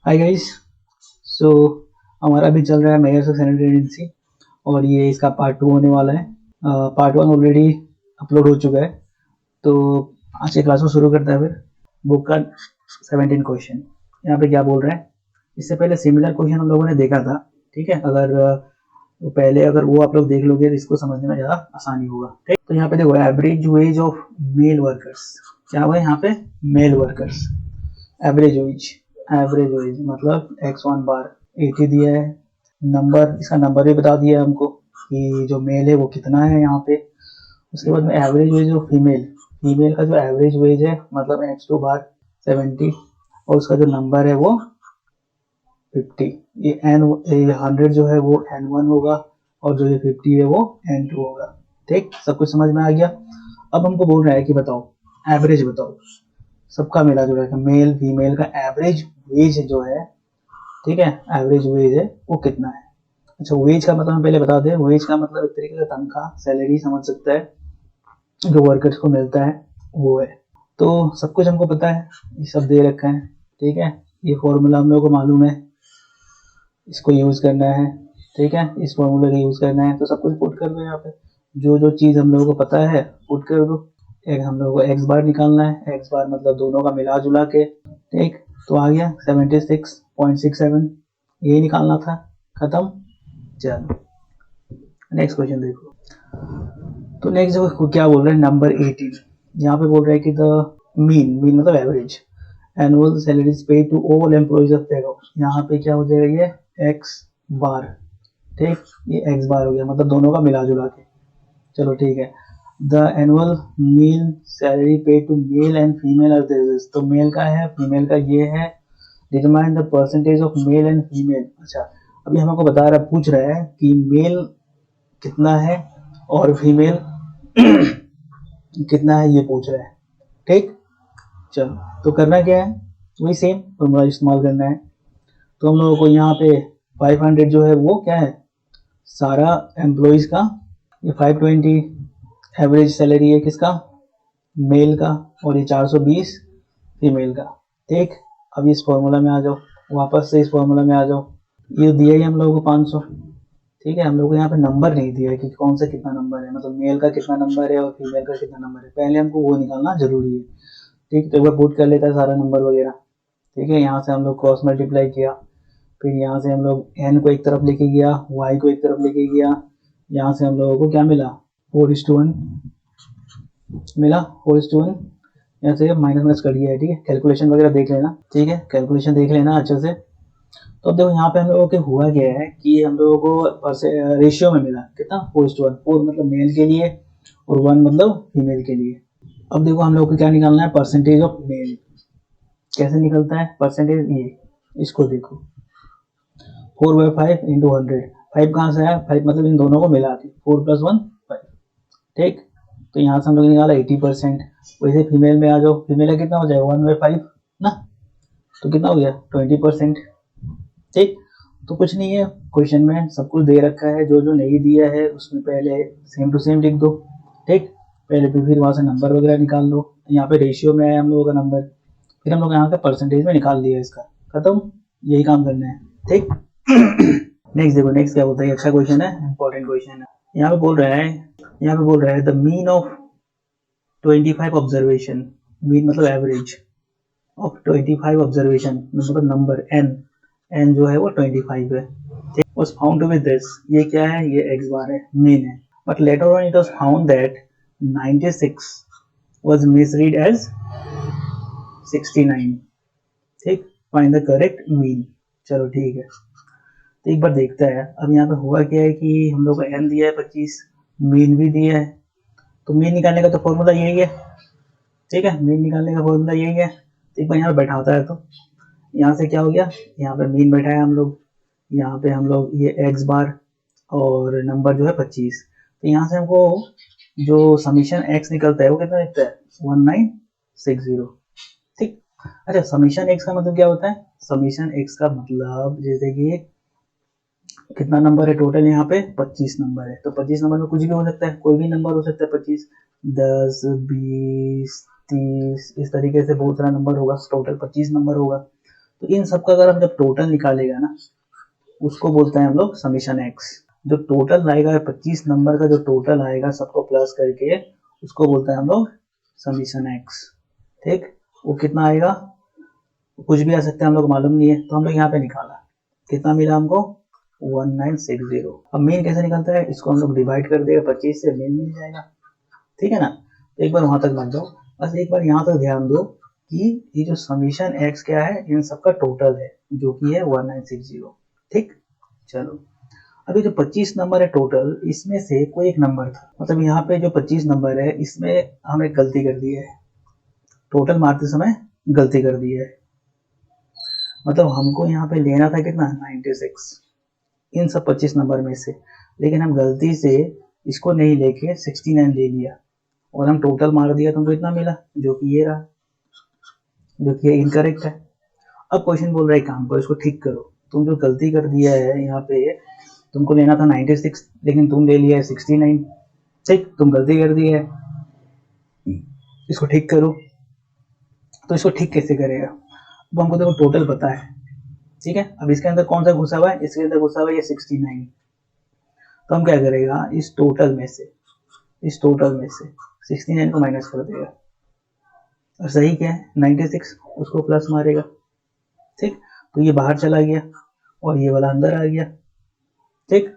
Hi guys. सो हमारा अभी चल रहा है मेयर्स ऑफ सैनिटरी एजेंसी और ये इसका पार्ट 2 होने वाला है। पार्ट 1 ऑलरेडी अपलोड हो चुका है। तो आज के क्लास को शुरू करते हैं। फिर बुक का 17 क्वेश्चन यहाँ पे क्या बोल रहा है। इससे पहले सिमिलर क्वेश्चन हम लोगों ने देखा था, ठीक है। अगर वो आप लोग देख लोगे तो इसको समझने में ज़्यादा आसानी होगा, ठीक। तो यहाँ पे देखो, average ways of male workers क्या हुआ यहाँ पे, मेल वर्कर्स। एवरेज वेज मतलब x1 बार 80 दिया है। नंबर, इसका नंबर भी बता दिया है हमको कि जो मेल है वो कितना है यहाँ पे। उसके बाद में average ways of female, female का जो एवरेज वेज है मतलब x2 बार 70 और उसका जो नंबर है वो 50। ये 100 जो है वो n1 होगा और जो ये 50 है वो n2 होगा, ठीक। सब कुछ समझ में आ गया। अब हमको बोल रहा है कि बताओ, एवरेज बताओ सबका मिला जुला के मेल फीमेल का एवरेज वेज जो है, ठीक है। एवरेज वेज है वो कितना है। अच्छा, वेज का मतलब हम पहले बता दें। वेज का मतलब एक तरीके से तनख्वाह, सैलरी समझ सकता है, जो वर्कर्स को मिलता है वो है। तो सब कुछ हमको पता है, ये सब दे रखा है, ठीक है। ये फॉर्मूला हम लोगों को मालूम है, इसको यूज करना है, ठीक है। इस फॉर्मूले का यूज करना है तो सब कुछ पुट कर दो यहाँ पे। जो जो चीज हम लोगों को पता है पुट कर दो। एक हम लोगों को एक्स बार निकालना है, एक्स बार मतलब दोनों का मिला जुला के, ठीक। तो आ गया 76.67, यही निकालना था, खत्म। चलो नेक्स्ट क्वेश्चन देखो। तो नेक्स्ट देखो क्या बोल रहे हैं, नंबर 18। यहाँ पे बोल रहा है कि द मीन, मीन मतलब average annual salaries pay to all employees of tech. यहाँ पे क्या हो जाएगा, ये एक्स बार, ठीक। ये एक्स बार हो गया मतलब दोनों का मिला जुला के। चलो ठीक है। The annual mean salary pay to male and female of this, तो मेल का है फीमेल का ये है। Determine the percentage of male and female. अच्छा, अभी हमको बता रहा, पूछ रहा है कि मेल कितना है और फीमेल कितना है, ये पूछ रहा है, ठीक। चलो तो करना क्या है, वही सेम फॉर्मूला इस्तेमाल करना है। तो हम लोगों को यहाँ पे 500 जो है वो क्या है, सारा एम्प्लॉइज का। ये 520 एवरेज सैलरी है किसका, मेल का, और ये 420 फीमेल का, ठीक। अब इस फॉर्मूला में आ जाओ, वापस से इस फॉर्मूला में आ जाओ। ये दिया ही हम लोगों को 500, ठीक है। हम लोग को यहाँ पे नंबर नहीं दिया है कि कौन सा कितना नंबर है, मतलब मेल का कितना नंबर है और फीमेल का कितना नंबर है, पहले हमको वो निकालना जरूरी है, ठीक। तो एक बार पुट कर लेता है सारा नंबर वगैरह, ठीक है। यहाँ से हम लोग क्रॉस मल्टीप्लाई किया, फिर यहाँ से हम लोग एन को एक तरफ लेके गया, वाई को एक तरफ लेके गया। यहाँ से हम लोगों को क्या मिला, 4:1 मिला, 4:1। यहाँ से माइनस माइनस कर दिया है, ठीक है। कैलकुलेशन वगैरह देख लेना, ठीक है, कैलकुलेशन देख लेना अच्छे से। तो अब देखो यहाँ पे हम लोगों के हुआ क्या है कि हम लोगों को रेशियो में मिला कितना, 4:1। 4 मतलब मेल के लिए और 1 मतलब फीमेल के लिए। अब देखो हम लोग को क्या निकालना है, परसेंटेज ऑफ मेल। कैसे निकलता है परसेंटेज, ये इसको देखो, 4/5 इंटू 100। 5 कहाँ से आया, 5 मतलब इन दोनों को मिला के 4 + 1 5, ठीक। तो यहाँ से हम लोग निकाला 80%। वैसे फीमेल में आ जाओ, फीमेल का कितना हो जाएगा 1/5 ना, तो कितना हो गया 20%, ठीक। तो कुछ नहीं है, क्वेश्चन में सब कुछ दे रखा है, जो जो नहीं दिया है उसमें पहले सेम टू सेम लिख दो, ठीक। पहले फिर वहां से नंबर वगैरह निकाल लो। यहाँ पे रेशियो में आया हम लोगों का नंबर, फिर हम लोग यहाँ का परसेंटेज में निकाल दिया इसका, खत्म। यही काम करना है, ठीक। नेक्स्ट देखो, नेक्स्ट क्या बोलता है, अच्छा क्वेश्चन है, इंपॉर्टेंट क्वेश्चन है। यहाँ पे बोल रहा है, यहाँ पे बोल रहा है the mean of 25 observation, mean मतलब एवरेज ऑफ 25 ऑब्जर्वेशन मतलब नंबर एन जो है वो 25 है, was found with this। ये क्या है, ये x बार है, मीन है। But later on it was found that 96 was misread as 69, ठीक। Find the correct mean. चलो ठीक है, तो एक बार देखते हैं। अब यहाँ पे हुआ क्या है कि हम लोग को n दिया है 25, मीन भी दिया है, तो मीन निकालने का तो फॉर्मूला यही है, ठीक है। मीन निकालने का फॉर्मूला यही है। तो एक बार यहाँ पे बैठाता है, तो यहाँ से क्या हो गया, यहाँ पे मीन बैठाया हम लोग, यहाँ पे हम लोग ये एक्स बार और नंबर जो है 25। तो यहाँ से हमको जो समीशन एक्स निकलता है वो कितना निकलता है, 1960, ठीक। अच्छा, समीशन एक्स का मतलब क्या होता है, समीशन एक्स का मतलब जैसे कि कितना नंबर है टोटल, यहाँ पे 25 नंबर है, तो 25 नंबर में कुछ भी हो सकता है, कोई भी नंबर हो सकता है। 25, 10, 20, 30, इस तरीके से बहुत सारा नंबर होगा, टोटल 25 नंबर होगा। तो इन सब का अगर हम जब टोटल निकालेगा ना, उसको बोलते हैं हम लोग समीशन एक्स। जो टोटल आएगा 25 नंबर का, जो टोटल आएगा सबको प्लस करके, उसको बोलते हैं हम लोग समीशन एक्स। ठीक, वो कितना आएगा, कुछ भी आ सकता है, हम लोग मालूम नहीं है, तो हम लोग यहाँ पे निकाला, कितना मिला हमको 1960। अब मीन कैसे निकलता है, इसको हम लोग डिवाइड कर देगा 25 से, मीन मिल जाएगा। ठीक है ना, एक बार वहां तक मत जाओ, बस एक बार यहाँ तक ध्यान दो कि ये जो समीशन एक्स क्या है, इन सबका टोटल है, जो कि है 1960। ठीक, चलो अभी जो 25 नंबर है टोटल, इसमें से कोई एक नंबर था, मतलब यहाँ पे जो 25 नंबर है इसमें हम एक गलती कर दी है, टोटल मारते समय गलती कर दी है। मतलब हमको यहाँ पे लेना था कितना 96 इन सब 25 नंबर में से, लेकिन हम गलती से इसको नहीं लेके 69 ले लिया और हम टोटल मार दिया, तो हमको इतना मिला, जो कि ये रहा, जो कि इनकरेक्ट है। अब क्वेश्चन बोल रहा है काम करो, इसको ठीक करो। तुम जो गलती कर दिया है यहाँ पे, तुमको लेना था 96 लेकिन तुम ले लिया है 69। ठीक, तुम गलती कर दी है, इसको ठीक करो। तो इसको ठीक कैसे करेगा, अब हमको देखो टोटल पता है, ठीक है। अब इसके अंदर कौन सा घुसा हुआ है, इसके अंदर घुसा हुआ है ये 69। तो हम क्या करेगा, इस टोटल में से 69 को माइनस कर देगा, और सही क्या है 96, उसको प्लस मारेगा। ठीक, तो ये बाहर चला गया और ये वाला अंदर आ गया। ठीक,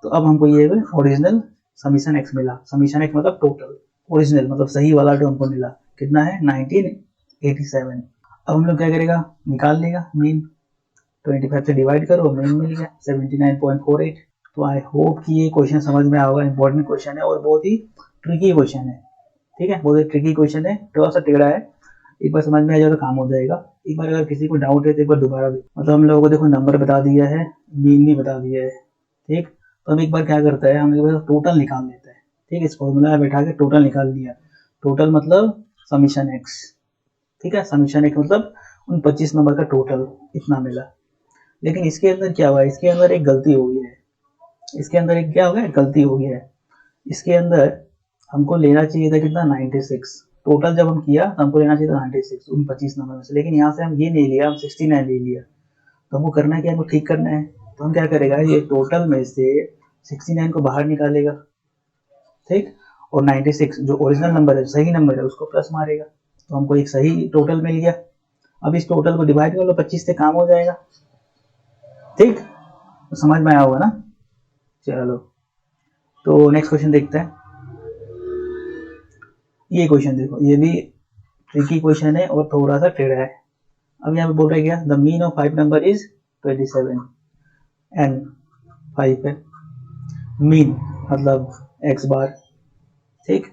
तो अब हमको ये ओरिजिनल समीशन एक्स मिला। समीशन एक्स मतलब टोटल, ओरिजिनल मतलब सही वाला जो हमको मिला, कितना है 1987। अब हम लोग क्या करेगा, निकाल लेगा मीन, 25 से डिवाइड करो, मीन मिल गया 79.48। तो आई होप कि ये क्वेश्चन समझ में आएगा, इंपॉर्टेंट क्वेश्चन है और बहुत ही ट्रिकी क्वेश्चन है। ठीक है, बहुत ही ट्रिकी क्वेश्चन है, थोड़ा सा टेढ़ा है, एक बार समझ में आ जाए तो काम हो जाएगा। एक बार अगर किसी को डाउट है तो एक बार दोबारा भी, मतलब हम लोगों को देखो नंबर बता दिया है, मीन भी बता दिया है। ठीक, तो हम एक बार क्या करता है, हम एक बार टोटल निकाल लेते हैं। ठीक है, इस फॉर्मूला में बैठा के टोटल निकाल लिया, टोटल मतलब समीशन एक्स। ठीक है, समीशन एक्स मतलब उन 25 नंबर का टोटल इतना मिला। लेकिन इसके अंदर क्या हुआ, इसके अंदर एक गलती हो गई है, इसके अंदर एक क्या हो गया, गलती हो गई है। इसके अंदर हमको लेना चाहिए था कितना 96, टोटल जब हम किया तो हमको लेना चाहिए था 96 उन 25 नंबर में से, लेकिन यहाँ से हम ये नहीं लिया, हम 69 ले लिया। तो हमको करना क्या है, हमको ठीक करना है। तो हम क्या करेगा, ये टोटल में से 69 को बाहर निकालेगा। ठीक, और 96 जो ओरिजिनल नंबर है, सही नंबर है, उसको प्लस मारेगा, तो हमको एक सही टोटल मिल गया। अब इस टोटल को डिवाइड कर लो 25 से, काम हो जाएगा। ठीक, तो समझ में आया होगा ना। चलो, तो नेक्स्ट क्वेश्चन देखते हैं। ये क्वेश्चन देखो, ये भी ट्रिकी क्वेश्चन है और थोड़ा सा टेढ़ा है। अब यहाँ पे बोल रहा है क्या, the mean of 5 number is 27 and 5 है, मीन मतलब x बार। ठीक,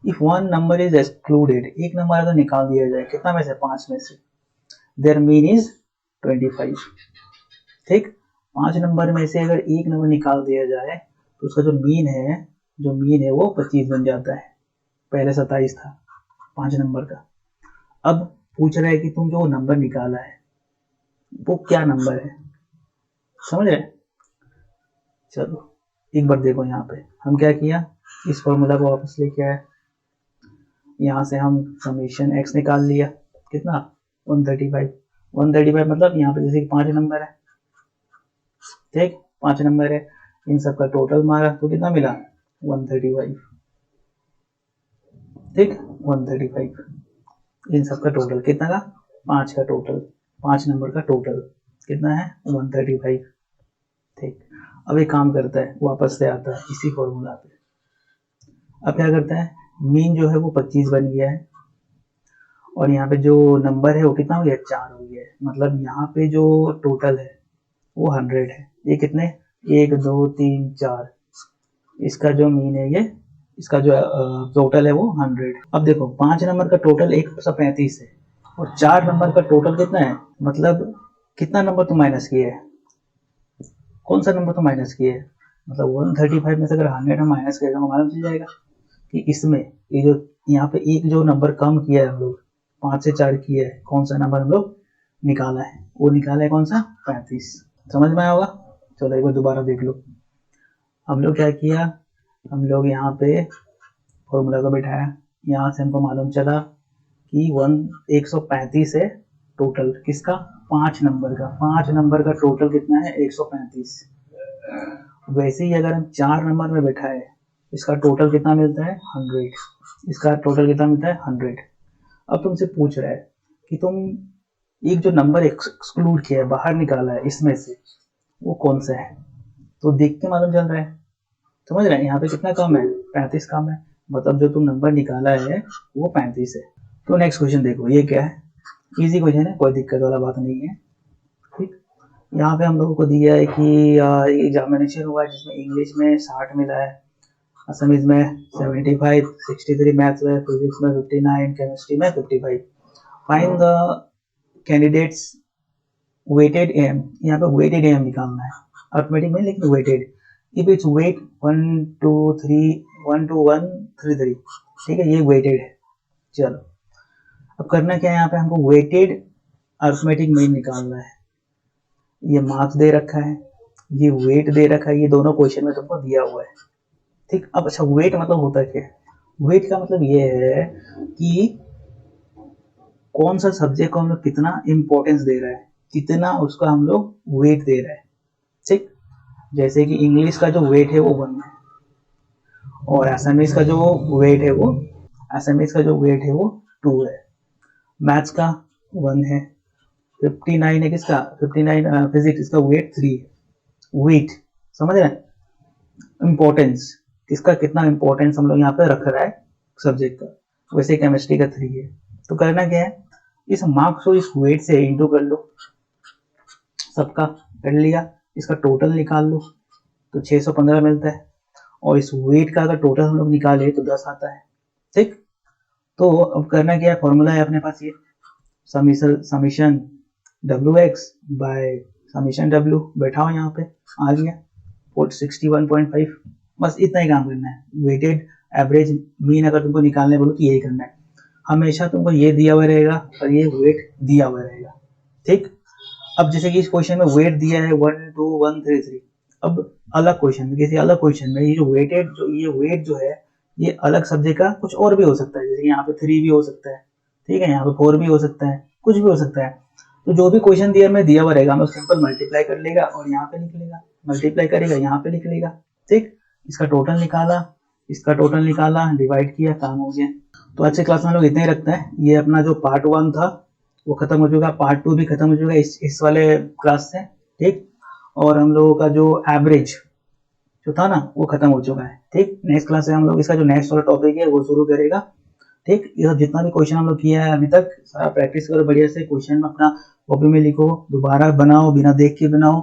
if one number is excluded, एक नंबर अगर निकाल दिया जाए, कितना में से, 5 में से, देयर मीन इज 25। ठीक, 5 नंबर में से अगर एक नंबर निकाल दिया जाए तो उसका जो मीन है वो 25 बन जाता है। पहले 27 था 5 नंबर का। अब पूछ रहा है कि तुम जो नंबर निकाला है वो क्या नंबर है, समझ रहे। चलो एक बार देखो, यहाँ पे हम क्या किया, इस फॉर्मूला को वापस लेके आए, यहाँ से हम समीशन एक्स निकाल लिया, कितना 135 मतलब यहाँ पे जैसे 5 नंबर है। ठीक, 5 नंबर है, इन सब का टोटल मारा तो कितना मिला 135। ठीक, 135 इन सब का टोटल कितना का, 5 का टोटल, 5 नंबर का टोटल कितना है 135। ठीक, अब एक काम करता है, वापस से आता है इसी फॉर्मूला पे। अब क्या करता है, मीन जो है वो 25 बन गया है, और यहाँ पे जो नंबर है वो कितना हो गया, 4 हो गया है। मतलब यहाँ पे जो टोटल है वो 100 है। ये कितने, 1 2 3 4, इसका जो मीन है, ये इसका जो टोटल है वो 100। अब देखो 5 नंबर का टोटल 135 है और 4 नंबर का टोटल कितना है, मतलब कितना नंबर तो माइनस किए है, कौन सा नंबर तो माइनस किए है, मतलब 135 में से अगर 100 हम माइनस करेगा तो मालूम चल जाएगा कि इसमें ये जो यहाँ पे एक जो नंबर कम किया है हम लोग, 5 से 4 किया है, कौन सा नंबर हम लोग निकाला है, वो निकाला है कौन सा 35। समझ में आया होगा। चलो एक बार दोबारा देख लो, हम लोग क्या किया, हम लोग यहाँ पे फॉर्मूला को बैठाया, यहाँ से हमको मालूम चला कि 135 है टोटल किसका, पाँच नंबर का टोटल कितना है 135। वैसे ही अगर हम 4 नंबर में बैठा है, इसका टोटल कितना मिलता है 100, इसका टोटल कितना मिलता है 100। अब तुमसे पूछ रहा है कि तुम एक जो नंबर एक्सक्लूड किया है, बाहर निकाला है इसमें से, वो कौन सा है। तो देख के मालूम चल रहा है, समझ रहे हैं यहाँ पे कितना कम है 35 कम है, मतलब जो तुम नंबर निकाला है वो 35 है। तो नेक्स्ट क्वेश्चन देखो, ये क्या है, इजी क्वेश्चन है, कोई दिक्कत वाला बात नहीं है। ठीक, यहाँ पे हम लोगों को दिया है कि एग्जामिनेशन हुआ है जिसमें इंग्लिश में 60 मिला है, असमीज में 75, 63 मैथ्स में, फिजिक्स में 59, केमिस्ट्री में 55। Find the candidates weighted AM, यहाँ पे वेटेड एम निकालना है, अर्थमेटिक में लेकिन वेटेड, इफ इट्स वेट 1 2 3 1 2 1 3 3, ठीक है, ये वेटेड है। चलो अब करना क्या है, यहाँ पे हमको वेटेड अर्थमेटिक मीन निकालना है। ये मार्क्स दे रखा है, ये वेट दे रखा है, ये दोनों क्वेश्चन में तुमको दिया हुआ है। ठीक, अब अच्छा वेट मतलब होता क्या है, वेट का मतलब ये है कि कौन सा सब्जेक्ट को हम लोग कितना इंपॉर्टेंस दे रहा है, कितना उसका हम लोग वेट दे रहे हैं। ठीक, जैसे कि इंग्लिश का जो वेट है वो 1 है, और एसएमएस का जो वेट है वो 2 है, मैथ्स का 1 है, 59 है किसका 59, फिजिक्स इसका वेट 3 है। वेट समझ रहे हैं, इंपॉर्टेंस किसका कितना इंपॉर्टेंस हम लोग यहाँ पे रख रहा है सब्जेक्ट का, वैसे केमिस्ट्री का 3 है। तो करना क्या है, इस मार्क्स को इस वेट से इंटू कर लो, सबका कर लिया, इसका टोटल निकाल लो तो 615 मिलता है, और इस वेट का अगर टोटल हम लोग निकाले तो 10 आता है। ठीक, तो अब करना क्या है, फॉर्मूला है अपने पास ये summation wx bye summation w, बैठाओ यहाँ पे आ गया 61.5, बस इतना ही काम करना है। वेटेड एवरेज मीन अगर तुमको निकालने बोलो तो यही करना है, हमेशा तुमको ये दिया हुआ रहेगा और ये वेट दिया हुआ रहेगा। ठीक, अब जैसे कि इस क्वेश्चन में वेट दिया है 1 2 1 3 3, अब अलग क्वेश्चन में, किसी अलग क्वेश्चन में ये जो वेटेड जो ये वेट जो है ये अलग सब्जेक्ट का कुछ और भी हो सकता है, जैसे यहाँ पे 3 भी हो सकता है, ठीक है, यहाँ पे 4 भी हो सकता है, कुछ भी हो सकता है। तो जो भी क्वेश्चन दिया में दिया हुआ रहेगा हम सिंपल मल्टीप्लाई कर लेगा और यहाँ पे लिख लेगा, मल्टीप्लाई करेगा यहाँ पे लिख लेगा। ठीक, इसका टोटल निकाला, इसका टोटल निकाला, डिवाइड किया, काम हो गया। तो आज के क्लास में हम लोग इतना ही रखते हैं, ये अपना जो पार्ट 1 था वो खत्म हो चुका, पार्ट 2 भी खत्म हो चुका इस वाले क्लास से। ठीक, और हम लोगों का जो एवरेज जो था ना वो खत्म हो चुका है। ठीक, नेक्स्ट क्लास से हम लोग इसका जो नेक्स्ट वाला टॉपिक है वो शुरू करेगा। ठीक, ये जितना भी क्वेश्चन हम लोग किया है अभी तक सारा प्रैक्टिस करो बढ़िया से, क्वेश्चन में अपना कॉपी में लिखो, दोबारा बनाओ, बिना देख के बनाओ।